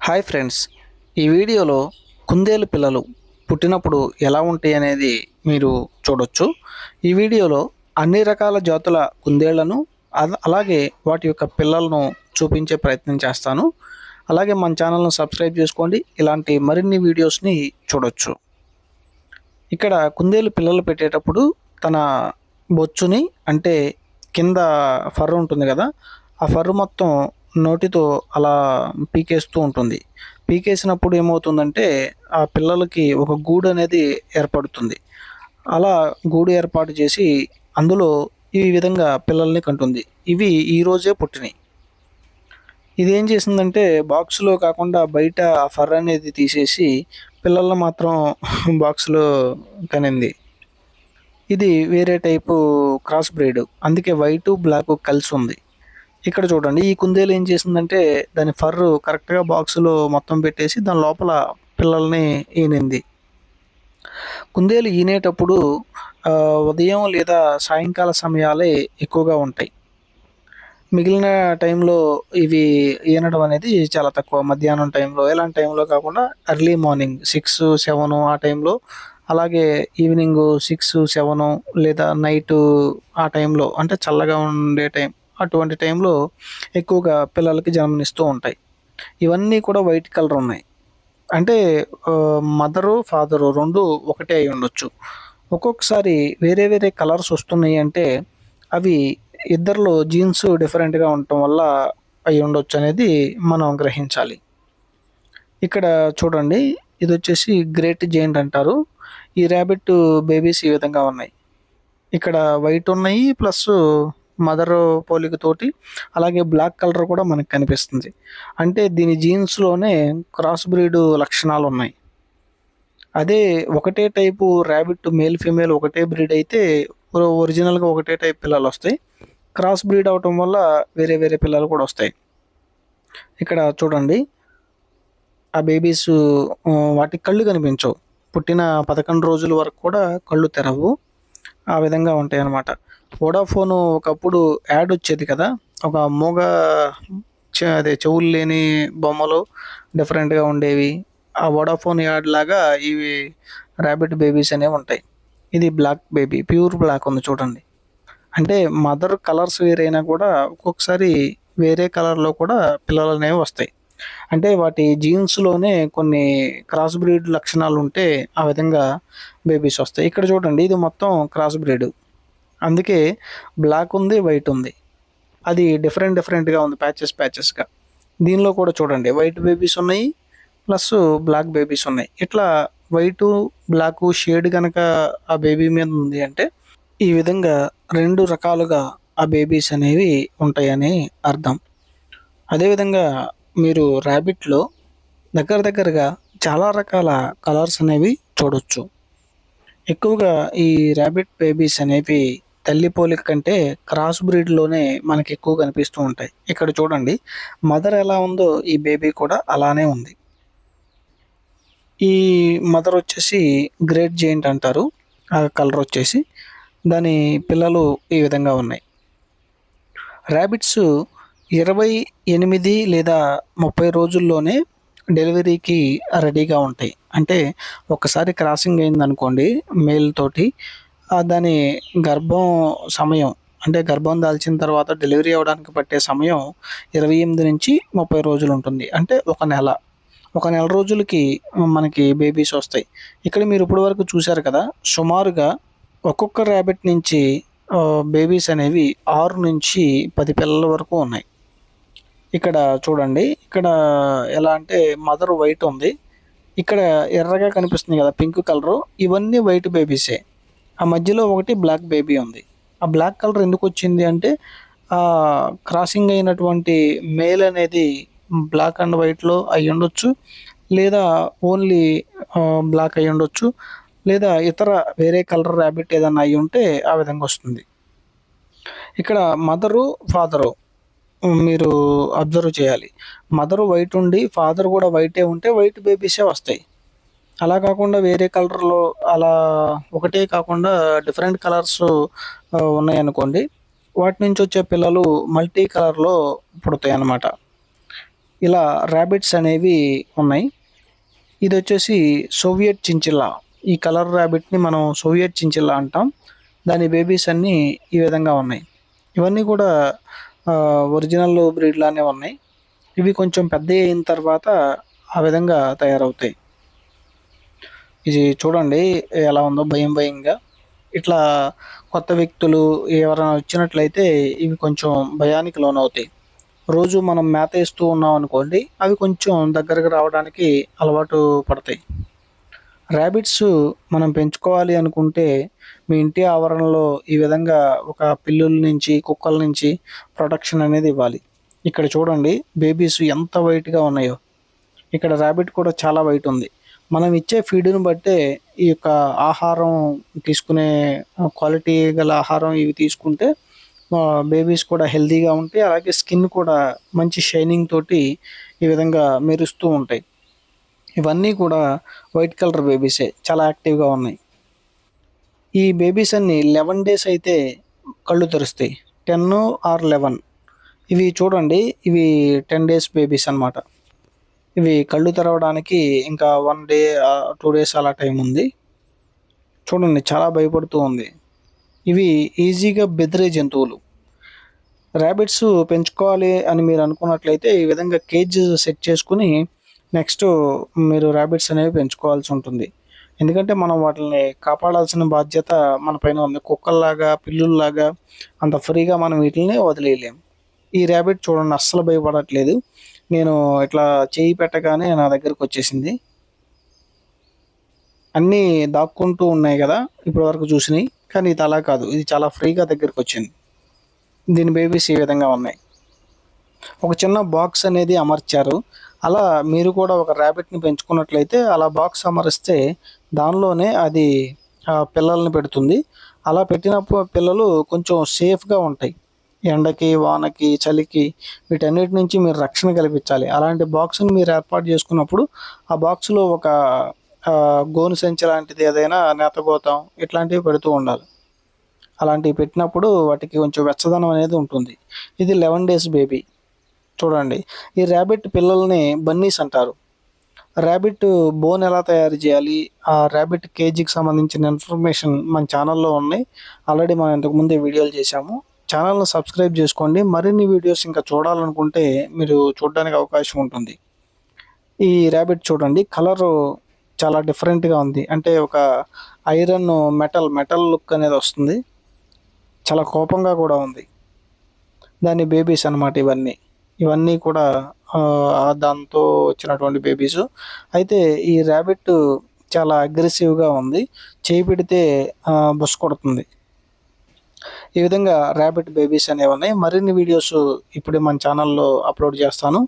Hi friends, ఈ వీడియోలో కుందేలు పిల్లలు పుట్టినప్పుడు ఎలా ఉంటాయి అనేది మీరు చూడొచ్చు. ఈ వీడియోలో అన్ని రకాల జాతుల కుందేళ్లను అలాగే వాటి యొక్క పిల్లలను చూపించే ప్రయత్నం చేస్తాను. అలాగే మన ఛానల్ను సబ్స్క్రైబ్ చేసుకోండి, ఇలాంటి మరిన్ని వీడియోస్ని చూడొచ్చు. ఇక్కడ కుందేలు పిల్లలు పెట్టేటప్పుడు తన బొచ్చుని అంటే కింద ఫర్ ఉంటుంది కదా, ఆ ఫర్ మొత్తం నోటితో అలా పీకేస్తూ ఉంటుంది. పీకేసినప్పుడు ఏమవుతుందంటే ఆ పిల్లలకి ఒక గూడు అనేది ఏర్పడుతుంది. అలా గూడు ఏర్పాటు చేసి అందులో ఈ విధంగా పిల్లల్ని కంటుంది. ఇవి ఈరోజే పుట్టినాయి. ఇదేం చేసిందంటే బాక్స్లో కాకుండా బయట ఆ ఫర్ అనేది తీసేసి పిల్లల్ని మాత్రం బాక్స్లో కనింది. ఇది వేరే టైపు క్రాస్ బ్రీడ్, అందుకే వైటు బ్లాక్ కలిసి ఉంది. ఇక్కడ చూడండి, ఈ కుందేలు ఏం చేసిందంటే దాని ఫర్రు కరెక్ట్గా బాక్సులో మొత్తం పెట్టేసి దాని లోపల పిల్లల్ని ఈనింది. కుందేలు ఈనేటప్పుడు ఉదయం లేదా సాయంకాల సమయాలే ఎక్కువగా ఉంటాయి. మిగిలిన టైంలో ఇవి ఈనడం అనేది చాలా తక్కువ. మధ్యాహ్నం టైంలో ఇలాంటి టైంలో కాకుండా ఎర్లీ మార్నింగ్ 6-7 ఆ టైంలో, అలాగే ఈవినింగ్ 6-7 లేదా నైటు ఆ టైంలో, అంటే చల్లగా ఉండే టైం, అటువంటి టైంలో ఎక్కువగా పిల్లలకి జన్మనిస్తూ ఉంటాయి. ఇవన్నీ కూడా వైట్ కలర్ ఉన్నాయి. అంటే మదరు ఫాదరు రెండు ఒకటే అయి ఉండొచ్చు. ఒక్కొక్కసారి వేరే వేరే కలర్స్ వస్తున్నాయి అంటే అవి ఇద్దరిలో జీన్స్ డిఫరెంట్గా ఉండటం వల్ల అయి ఉండొచ్చు అనేది మనం గ్రహించాలి. ఇక్కడ చూడండి, ఇది వచ్చేసి గ్రేట్ జైంట్ అంటారు. ఈ ర్యాబిట్ బేబీస్ ఈ విధంగా ఉన్నాయి. ఇక్కడ వైట్ ఉన్నాయి, ప్లస్ మదర్ పోలికతోటి అలాగే బ్లాక్ కలర్ కూడా మనకు కనిపిస్తుంది. అంటే దీని జీన్స్లోనే క్రాస్ బ్రీడ్ లక్షణాలు ఉన్నాయి. అదే ఒకటే టైపు ర్యాబిట్ మేల్ ఫీమేల్ ఒకటే బ్రీడ్ అయితే ఒరిజినల్గా ఒకటే టైప్ పిల్లలు వస్తాయి. క్రాస్ బ్రీడ్ అవటం వల్ల వేరే వేరే పిల్లలు కూడా వస్తాయి. ఇక్కడ చూడండి, ఆ బేబీస్ వాటి కళ్ళు కనిపించవు. పుట్టిన 11 రోజుల వరకు కూడా కళ్ళు తెరవు. ఆ విధంగా ఉంటాయి అన్నమాట. వోడాఫోన్ ఒకప్పుడు యాడ్ వచ్చేది కదా, ఒక మూగ అదే చెవులు లేని బొమ్మలు డిఫరెంట్గా ఉండేవి. ఆ వోడాఫోన్ యాడ్ లాగా ఇవి ర్యాబిట్ బేబీస్ అనేవి ఉంటాయి. ఇది బ్లాక్ బేబీ, ప్యూర్ బ్లాక్ ఉంది చూడండి. అంటే మదర్ కలర్స్ వేరైనా కూడా ఒక్కొక్కసారి వేరే కలర్లో కూడా పిల్లలు అనేవి వస్తాయి. అంటే వాటి జీన్స్లోనే కొన్ని క్రాస్ బ్రీడ్ లక్షణాలు ఉంటే ఆ విధంగా బేబీస్ వస్తాయి. ఇక్కడ చూడండి, ఇది మొత్తం క్రాస్ బ్రీడ్, అందుకే బ్లాక్ ఉంది, వైట్ ఉంది. అది డిఫరెంట్గా ఉంది, ప్యాచెస్గా. దీనిలో కూడా చూడండి, వైట్ బేబీస్ ఉన్నాయి, ప్లస్ బ్లాక్ బేబీస్ ఉన్నాయి. ఇట్లా వైటు బ్లాకు షేడ్ కనుక ఆ బేబీ మీద ఉంది అంటే ఈ విధంగా 2 రకాలుగా ఆ బేబీస్ అనేవి ఉంటాయని అర్థం. అదేవిధంగా మీరు ర్యాబిట్లో దగ్గరగా చాలా రకాల కలర్స్ అనేవి చూడొచ్చు. ఎక్కువగా ఈ ర్యాబిట్ బేబీస్ అనేవి తల్లి పోలిక కంటే క్రాస్ బ్రీడ్లోనే మనకి ఎక్కువ కనిపిస్తూ ఉంటాయి. ఇక్కడ చూడండి, మదర్ ఎలా ఉందో ఈ బేబీ కూడా అలానే ఉంది. ఈ మదర్ వచ్చేసి గ్రేట్ జైంట్ అంటారు, ఆ కలర్ వచ్చేసి. దాని పిల్లలు ఈ విధంగా ఉన్నాయి. ర్యాబిట్స్ 28 లేదా 30 రోజుల్లోనే డెలివరీకి రెడీగా ఉంటాయి. అంటే ఒకసారి క్రాసింగ్ అయిందనుకోండి మేల్ తోటి, దాని గర్భం సమయం, అంటే గర్భం దాల్చిన తర్వాత డెలివరీ అవ్వడానికి పట్టే సమయం 28-30 రోజులు ఉంటుంది. అంటే ఒక నెల రోజులకి మనకి బేబీస్ వస్తాయి. ఇక్కడ మీరు ఇప్పటి వరకు చూశారు కదా, సుమారుగా ఒక్కొక్క ర్యాబిట్ నుంచి బేబీస్ అనేవి 6-10 పిల్లల వరకు ఉన్నాయి. ఇక్కడ చూడండి, ఇక్కడ ఎలా అంటే మదర్ వైట్ ఉంది, ఇక్కడ ఎర్రగా కనిపిస్తుంది కదా పింక్ కలరు, ఇవన్నీ వైట్ బేబీసే. ఆ మధ్యలో ఒకటి బ్లాక్ బేబీ ఉంది. ఆ బ్లాక్ కలర్ ఎందుకు వచ్చింది అంటే క్రాసింగ్ అయినటువంటి మేల్ అనేది బ్లాక్ అండ్ వైట్లో అయి ఉండొచ్చు, లేదా ఓన్లీ బ్లాక్ అయి ఉండొచ్చు, లేదా ఇతర వేరే కలర్ ర్యాబిట్ ఏదైనా అయి ఉంటే ఆ విధంగా వస్తుంది. ఇక్కడ మదరు ఫాదరు మీరు అబ్జర్వ్ చేయాలి. మదరు వైట్ ఉండి ఫాదర్ కూడా వైటే ఉంటే వైట్ బేబీసే వస్తాయి. అలా కాకుండా వేరే కలర్లో అలా ఒకటే కాకుండా డిఫరెంట్ కలర్స్ ఉన్నాయనుకోండి, వాటి నుంచి వచ్చే పిల్లలు మల్టీ కలర్లో పుడతాయి అన్నమాట. ఇలా ర్యాబిట్స్ అనేవి ఉన్నాయి. ఇది వచ్చేసి సోవియట్ చించిల్లా. ఈ కలర్ ర్యాబిట్ని మనం సోవియట్ చించిల్లా అంటాం. దాని బేబీస్ అన్నీ ఈ విధంగా ఉన్నాయి. ఇవన్నీ కూడా ఒరిజినల్ బ్రీడ్ లానే ఉన్నాయి. ఇవి కొంచెం పెద్ద అయిన తర్వాత ఆ విధంగా తయారవుతాయి. ఇది చూడండి ఎలా ఉందో భయం భయంగా. ఇట్లా కొత్త వ్యక్తులు ఎవరైనా వచ్చినట్లయితే ఇవి కొంచెం భయానికి లోనవుతాయి. రోజు మనం మేత ఇస్తూ ఉన్నాం అనుకోండి, అవి కొంచెం దగ్గరకు రావడానికి అలవాటు పడతాయి. ర్యాబిట్స్ మనం పెంచుకోవాలి అనుకుంటే మీ ఇంటి ఆవరణలో ఈ విధంగా ఒక పిల్లుల నుంచి, కుక్కల నుంచి ప్రొటెక్షన్ అనేది ఇవ్వాలి. ఇక్కడ చూడండి బేబీస్ ఎంత వైట్‌గా ఉన్నాయో. ఇక్కడ ర్యాబిట్ కూడా చాలా వైట్ ఉంది. మనం ఇచ్చే ఫీడ్‌ని బట్టే ఈ యొక్క ఆహారం తీసుకునే క్వాలిటీ గల ఆహారం ఇవి తీసుకుంటే బేబీస్ కూడా హెల్తీగా ఉంటాయి. అలాగే స్కిన్ కూడా మంచి షైనింగ్ తోటి ఈ విధంగా మెరుస్తూ ఉంటాయి. ఇవన్నీ కూడా వైట్ కలర్ బేబీసే. చాలా యాక్టివ్‌గా ఉన్నాయి. ఈ బేబీస్ అన్నీ 11 డేస్ అయితే కళ్ళు తెరుస్తాయి. 10 ఆర్ 11 ఇవి చూడండి. ఇవి 10 డేస్ బేబీస్ అన్నమాట. ఇవి కళ్ళు తెరవడానికి ఇంకా 1 డే 2 డేస్ అలా టైం ఉంది. చూడండి చాలా భయపడుతూ ఉంది. ఇవి ఈజీగా బెదిరే జంతువులు. ర్యాబిట్స్ పెంచుకోవాలి అని మీరు అనుకున్నట్లయితే ఈ విధంగా కేజ్ సెట్ చేసుకొని నెక్స్ట్ మీరు ర్యాబిట్స్ అనేవి పెంచుకోవాల్సి ఉంటుంది. ఎందుకంటే మనం వాటిని కాపాడాల్సిన బాధ్యత మన పైన ఉంది. కుక్కల్లాగా, పిల్లుల్లాగా అంత ఫ్రీగా మనం వీటిల్ని వదిలేయలేం. ఈ ర్యాబిట్ చూడండి అస్సలు భయపడట్లేదు. నేను ఇట్లా చేయి పెట్టగానే నా దగ్గరకు వచ్చేసింది. అన్నీ దాక్కుంటూ ఉన్నాయి గదా! ఇప్పటివరకు చూసినయి. కానీ ఇది అలా కాదు. ఇది చాలా ఫ్రీగా దగ్గరకొచ్చింది. దీని బేబీస్ ఈ విధంగా ఉన్నాయి. ఒక చిన్న బాక్స్ అనేది అమర్చారు. అలా మీరు కూడా ఒక ర్యాబిట్‌ని పెంచుకున్నట్లయితే అలా బాక్స్ అమరిస్తే దానిలోనే అది పిల్లల్ని పెడుతుంది. అలా పెట్టినప్పుడు పిల్లలు కొంచెం సేఫ్‌గా ఉంటాయి. ఎండకి, వానకి, చలికి వీటన్నిటి నుంచి మీరు రక్షణ కల్పించాలి. అలాంటి బాక్స్‌ని మీరు ఏర్పాటు చేసుకున్నప్పుడు ఆ బాక్స్‌లో ఒక గోను సంచి లాంటిది ఏదైనా నేతగోతం ఇట్లాంటివి పెడుతూ ఉండాలి. అలాంటివి పెట్టినప్పుడు వాటికి కొంచెం వెచ్చదనం అనేది ఉంటుంది. ఇది 11 డేస్ బేబీ. చూడండి. ఈ ర్యాబిట్ పిల్లల్ని బన్నీస్ అంటారు. ర్యాబిట్ బోన్ ఎలా తయారు చేయాలి, ఆ ర్యాబిట్ కేజీకి సంబంధించిన ఇన్ఫర్మేషన్ మన ఛానల్‌లో ఉన్నాయి. ఆల్రెడీ మనం ఇంతకుముందే వీడియోలు చేశాము. ఛానల్‌ని సబ్స్క్రైబ్ చేసుకోండి. మరిన్ని వీడియోస్ ఇంకా చూడాలనుకుంటే మీరు చూడడానికి అవకాశం ఉంటుంది. ఈ ర్యాబిట్ చూడండి కలరు చాలా డిఫరెంట్‌గా ఉంది. అంటే ఒక ఐరన్ మెటల్ లుక్ అనేది వస్తుంది. చాలా కోపంగా కూడా ఉంది. దాని బేబీస్ అన్నమాట ఇవన్నీ. ఇవన్నీ కూడా దాంతో వచ్చినటువంటి బేబీసు. అయితే ఈ ర్యాబిట్ చాలా అగ్రెసివ్‌గా ఉంది. చేయి పెడితే బుస కొడుతుంది. ఈ విధంగా ర్యాబిట్ బేబీస్ అనేవున్నాయి. మరిన్ని వీడియోస్ ఇప్పుడే మన ఛానల్‌లో అప్‌లోడ్ చేస్తాను.